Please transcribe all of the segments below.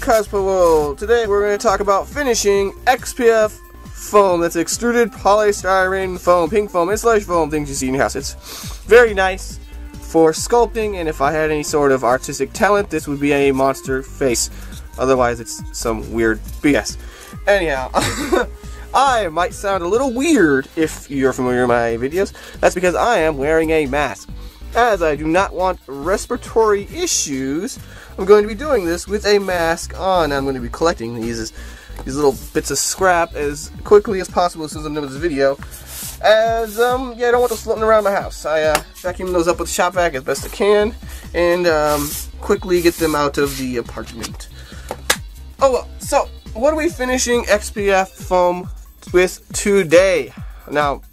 Cosplay World. Today we're going to talk about finishing XPS foam. That's extruded polystyrene foam, pink foam, insulation foam, things you see in your house. It's very nice for sculpting, and if I had any sort of artistic talent, this would be a monster face. Otherwise, it's some weird BS. Anyhow, I might sound a little weird if you're familiar with my videos. That's because I am wearing a mask. As I do not want respiratory issues, I'm going to be doing this with a mask on. I'm going to be collecting these little bits of scrap as quickly as possible as soon as I'm done with this video. As, yeah, I don't want those floating around my house. I vacuum those up with a shop vac as best I can, and quickly get them out of the apartment. Oh well, so what are we finishing XPS foam with today? Now,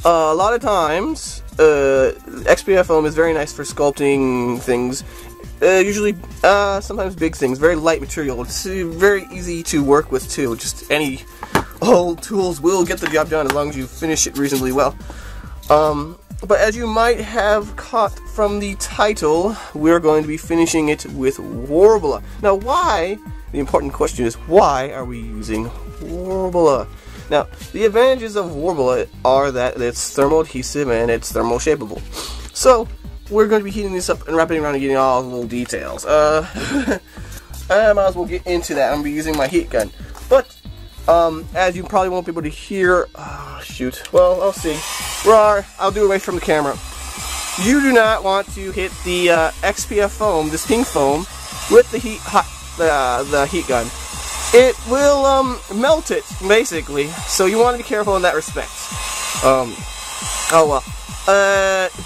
a lot of times, XPS foam is very nice for sculpting things. Usually, sometimes big things. Very light material. It's very easy to work with too. Just any old tools will get the job done as long as you finish it reasonably well. But as you might have caught from the title, we're going to be finishing it with Warbla. Now, why? The important question is, why are we using Warbla? Now, the advantages of Warbla are that it's thermal adhesive and it's thermal shapeable. So, we're going to be heating this up and wrapping around and getting all the little details. I might as well get into that. I'm going to be using my heat gun. But, as you probably won't be able to hear, shoot, well, I'll see. I'll do it away from the camera. You do not want to hit the XPS foam, this pink foam, with the heat gun. It will melt it, basically. So you want to be careful in that respect. Oh well.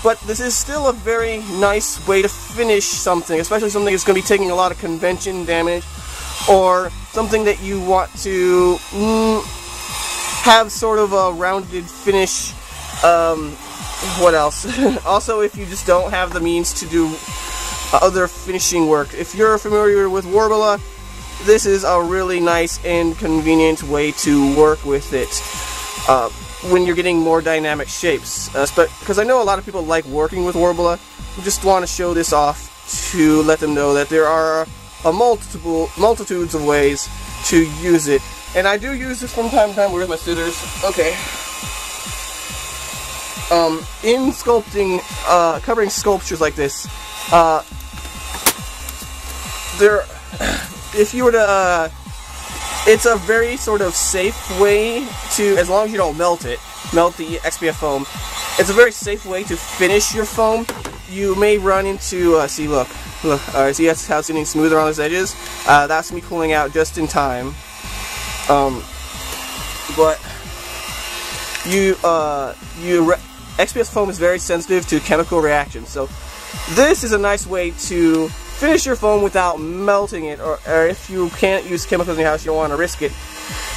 But this is still a very nice way to finish something, especially something that's going to be taking a lot of convention damage, or something that you want to have sort of a rounded finish. What else? Also, if you just don't have the means to do other finishing work. If you're familiar with Warbla, this is a really nice and convenient way to work with it when you're getting more dynamic shapes. Because I know a lot of people like working with Warbla. I just want to show this off to let them know that there are multitudes of ways to use it. And I do use this from time to time. Where's my scissors? Okay. In sculpting, covering sculptures like this, if you were to, it's a very sort of safe way to, as long as you don't melt the XPS foam, it's a very safe way to finish your foam. You may run into, see, look, see how it's getting smoother on its edges? That's me pulling out just in time. But XPS foam is very sensitive to chemical reactions, so this is a nice way to finish your foam without melting it, or if you can't use chemicals in your house, you don't want to risk it.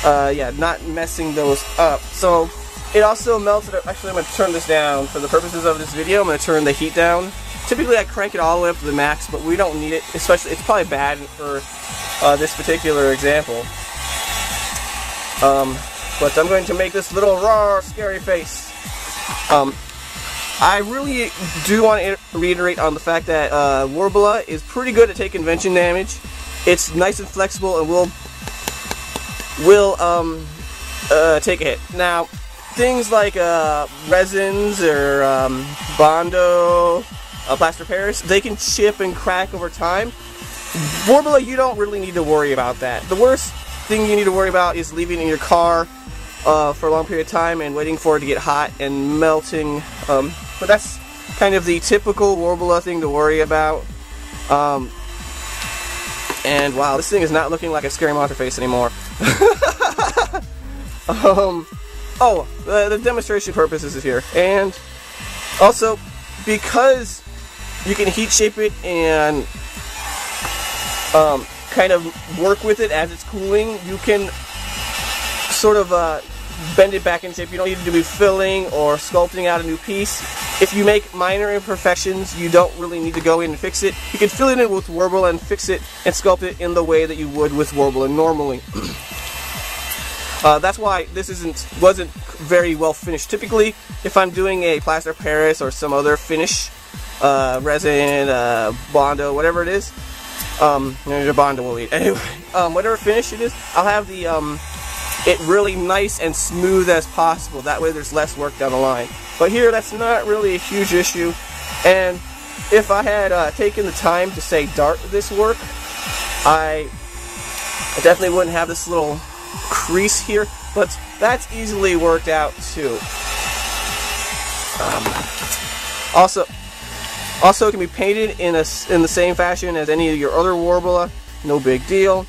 Yeah, not messing those up. So it also melts it. Actually, I'm going to turn this down for the purposes of this video. I'm going to turn the heat down. Typically, I crank it all the way up to the max, but we don't need it. Especially, it's probably bad for this particular example. But I'm going to make this little raw, scary face. I really do want to reiterate on the fact that Warbla is pretty good at taking convention damage. It's nice and flexible and will take a hit. Now, things like resins or Bondo, plaster Paris, they can chip and crack over time. Warbla, you don't really need to worry about that. The worst thing you need to worry about is leaving it in your car for a long period of time and waiting for it to get hot and melting. But that's kind of the typical Warbla thing to worry about. And wow, this thing is not looking like a scary monster face anymore. The demonstration purposes is here. And also, because you can heat shape it and kind of work with it as it's cooling, you can sort of bend it back in shape. You don't need to be filling or sculpting out a new piece. If you make minor imperfections, you don't really need to go in and fix it. You can fill it in with Warbla and fix it and sculpt it in the way that you would with Warbla normally. That's why this wasn't very well finished. Typically, if I'm doing a plaster Paris or some other finish, resin, Bondo, whatever it is, Your bond will lead. Anyway, whatever finish it is, I'll have the it really nice and smooth as possible. That way there's less work down the line. But here, that's not really a huge issue. And if I had taken the time to, say, dart this work, I definitely wouldn't have this little crease here. But that's easily worked out too. Also, it can be painted in the same fashion as any of your other Warbla. No big deal.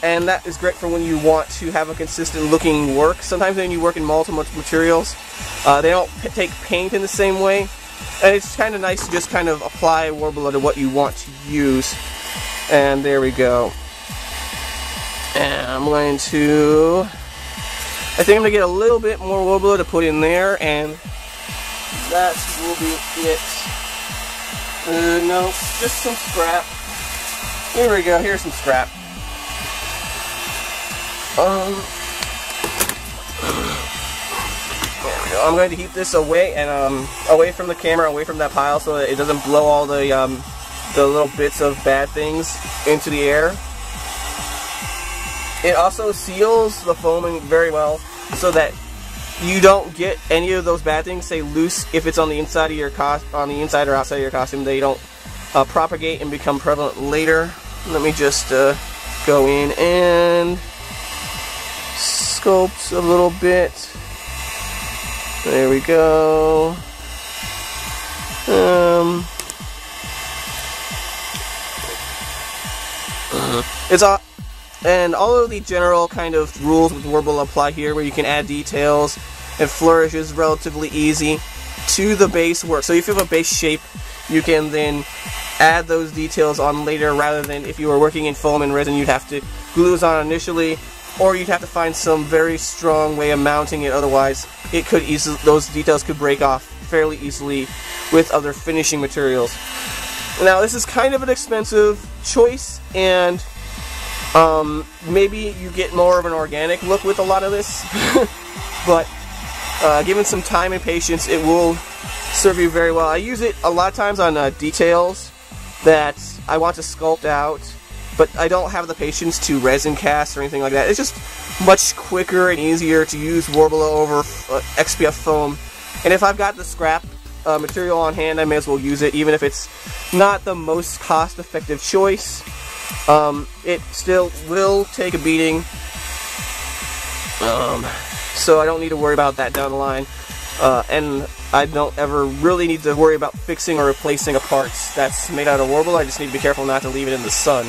And that is great for when you want to have a consistent looking work. Sometimes when you work in multiple materials, they don't take paint in the same way. And it's kind of nice to just kind of apply Warbla to what you want to use. And there we go. And I'm going to... I think I'm going to get a little bit more Warbla to put in there, and that will be it. No, just some scrap. Here we go, here's some scrap. There we go. I'm going to heat this away and away from the camera, away from that pile, so that it doesn't blow all the little bits of bad things into the air. It also seals the foaming very well, so that you don't get any of those bad things, say loose, if it's on the inside of your on the inside or outside of your costume. They don't propagate and become prevalent later. Let me just go in and sculpt a little bit. There we go. And all of the general kind of rules with Warbla apply here, where you can add details and flourishes relatively easy to the base work. So if you have a base shape, you can then add those details on later, rather than if you were working in foam and resin, you'd have to glue those on initially, or you'd have to find some very strong way of mounting it. Otherwise, it could those details could break off fairly easily with other finishing materials. Now, this is kind of an expensive choice, and maybe you get more of an organic look with a lot of this, but given some time and patience, it will serve you very well. I use it a lot of times on details that I want to sculpt out, but I don't have the patience to resin cast or anything like that. It's just much quicker and easier to use Warbla over XPS foam. And if I've got the scrap material on hand, I may as well use it, even if it's not the most cost-effective choice. It still will take a beating, so I don't need to worry about that down the line. And I don't ever really need to worry about fixing or replacing a part that's made out of Warbla. I just need to be careful not to leave it in the sun.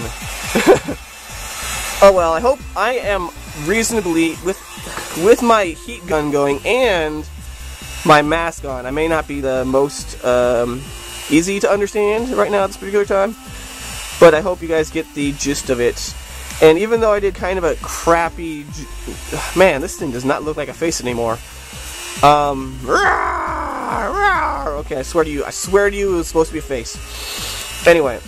Oh well, I hope I am reasonably, with my heat gun going and my mask on. I may not be the most easy to understand right now at this particular time, but I hope you guys get the gist of it. And even though I did kind of a crappy... Man, this thing does not look like a face anymore. Okay, I swear to you, it was supposed to be a face. Anyway.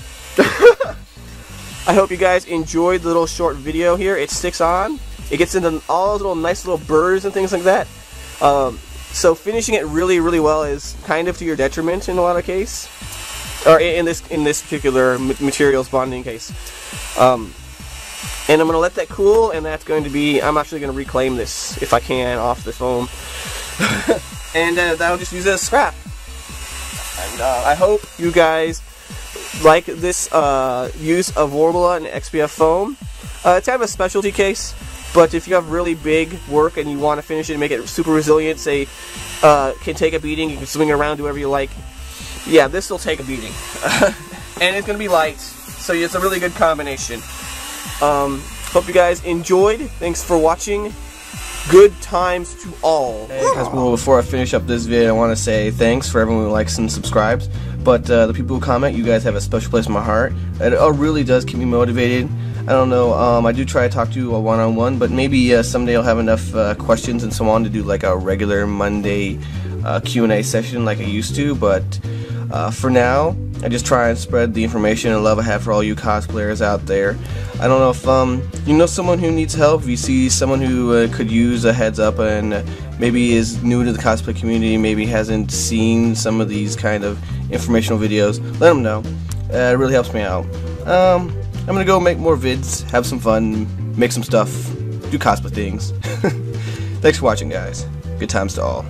I hope you guys enjoyed the little short video here. It sticks on. It gets into all those little nice little burrs and things like that. So finishing it really, really well is kind of to your detriment in a lot of cases. Or in this particular materials bonding case. And I'm going to let that cool, and that's going to be, I'm actually going to reclaim this, if I can, off the foam. And I'll just use it as scrap. And I hope you guys like this use of Warbla and XPS foam. It's kind of a specialty case, but if you have really big work and you want to finish it and make it super resilient, say, can take a beating, you can swing it around, do whatever you like. Yeah, this will take a beating. And it's going to be light, so it's a really good combination. Hope you guys enjoyed. Thanks for watching. Good times to all. Hey, well, before I finish up this video, I want to say thanks for everyone who likes and subscribes. But the people who comment, you guys have a special place in my heart. It really does keep me motivated. I don't know, I do try to talk to you a one-on-one, but maybe someday I'll have enough questions and so on to do like a regular Monday Q&A session like I used to. But for now, I just try and spread the information and love I have for all you cosplayers out there. I don't know if you know someone who needs help, if you see someone who could use a heads up and maybe is new to the cosplay community, maybe hasn't seen some of these kind of informational videos, let them know. It really helps me out. I'm gonna go make more vids, have some fun, make some stuff, do cosplay things. Thanks for watching, guys. Good times to all.